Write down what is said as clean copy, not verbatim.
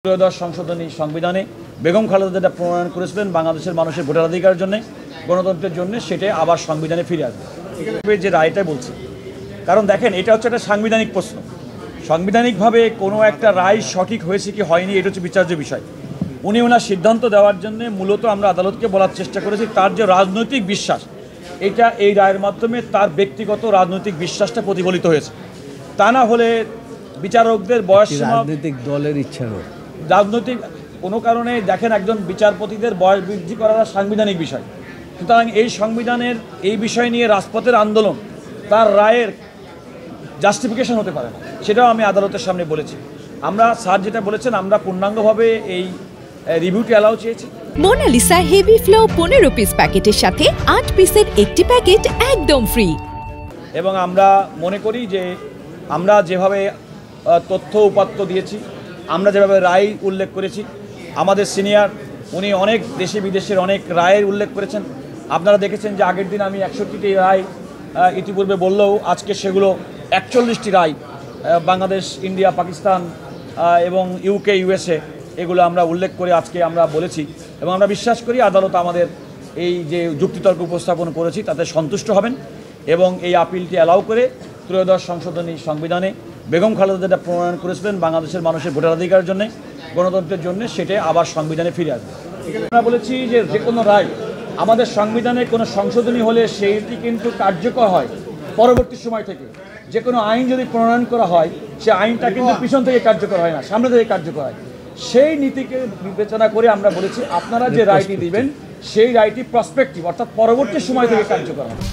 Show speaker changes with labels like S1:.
S1: ত্রয়োদশ সংশোধনী সংবিধানে বেগম খালেদা যেটা প্রণয়ন করেছিলেন বাংলাদেশের মানুষের ভোটাধিকারের জন্য, গণতন্ত্রের জন্য, সেটা আবার সংবিধানে ফিরে আসবে যে রায়টা বলছি। কারণ দেখেন, এটা হচ্ছে একটা সাংবিধানিক প্রশ্ন। সাংবিধানিকভাবে কোনো একটা রায় সঠিক হয়েছে কি হয়নি, এটা হচ্ছে বিচার্য বিষয়। উনি ওনার সিদ্ধান্ত দেওয়ার জন্য মূলত আমরা আদালতকে বলার চেষ্টা করেছি তার যে রাজনৈতিক বিশ্বাস, এটা এই রায়ের মাধ্যমে তার ব্যক্তিগত রাজনৈতিক বিশ্বাসটা প্রতিফলিত হয়েছে। তা না হলে বিচারকদের বয়স,
S2: রাজনৈতিক দলের ইচ্ছা,
S1: রাজনৈতিক কোনো কারণে দেখেন একজন বিচারপতিদের বয়স বৃদ্ধি করা সাংবিধানিক বিষয়। সুতরাং এই সংবিধানের এই বিষয় নিয়ে রাজপথের আন্দোলন তার রায়ের জাস্টিফিকেশন হতে পারে না, সেটাও আমি আদালতের সামনে বলেছি। আমরা স্যার যেটা বলেছেন, আমরা পূর্ণাঙ্গভাবে এই রিভিউটি অ্যালাউ চেয়েছি।
S3: মোনালিসা হেভি ফ্লো 15 পিস প্যাকেটের সাথে 8 পিসের একটি প্যাকেট একদম ফ্রি।
S1: এবং আমরা মনে করি যে আমরা যেভাবে তথ্য উপাত্ত দিয়েছি, আমরা যেভাবে রায় উল্লেখ করেছি, আমাদের সিনিয়র উনি অনেক দেশে বিদেশের অনেক রায়ের উল্লেখ করেছেন। আপনারা দেখেছেন যে আগের দিন আমি 61টি রায় ইতিপূর্বে বললেও আজকে সেগুলো 41টি রায় বাংলাদেশ, ইন্ডিয়া, পাকিস্তান এবং ইউকে, ইউএসএ, এগুলো আমরা উল্লেখ করে আজকে আমরা বলেছি। এবং আমরা বিশ্বাস করি আদালত আমাদের এই যে যুক্তিতর্ক উপস্থাপন করেছি তাতে সন্তুষ্ট হবেন এবং এই আপিলটি অ্যালাউ করে ত্রয়োদশ সংশোধনী সংবিধানে বেগম খালেদা যেটা প্রণয়ন করেছিলেন বাংলাদেশের মানুষের ভোটাধিকারের জন্য, গণতন্ত্রের জন্য, সেটা আবার সংবিধানে ফিরে আসবে। আমরা বলেছি যে কোনো রায় আমাদের সংবিধানে কোনো সংশোধনী হলে সেইটি কিন্তু কার্যকর হয় পরবর্তী সময় থেকে। যে কোনো আইন যদি প্রণয়ন করা হয়, সে আইনটা কিন্তু পিছন থেকে কার্যকর হয় না, সামনে থেকে কার্যকর হয়। সেই নীতিকে বিবেচনা করে আমরা বলেছি আপনারা যে রায়টি দিবেন সেই রায়টি প্রসপেক্টিভ, অর্থাৎ পরবর্তী সময় থেকে কার্যকর হবে।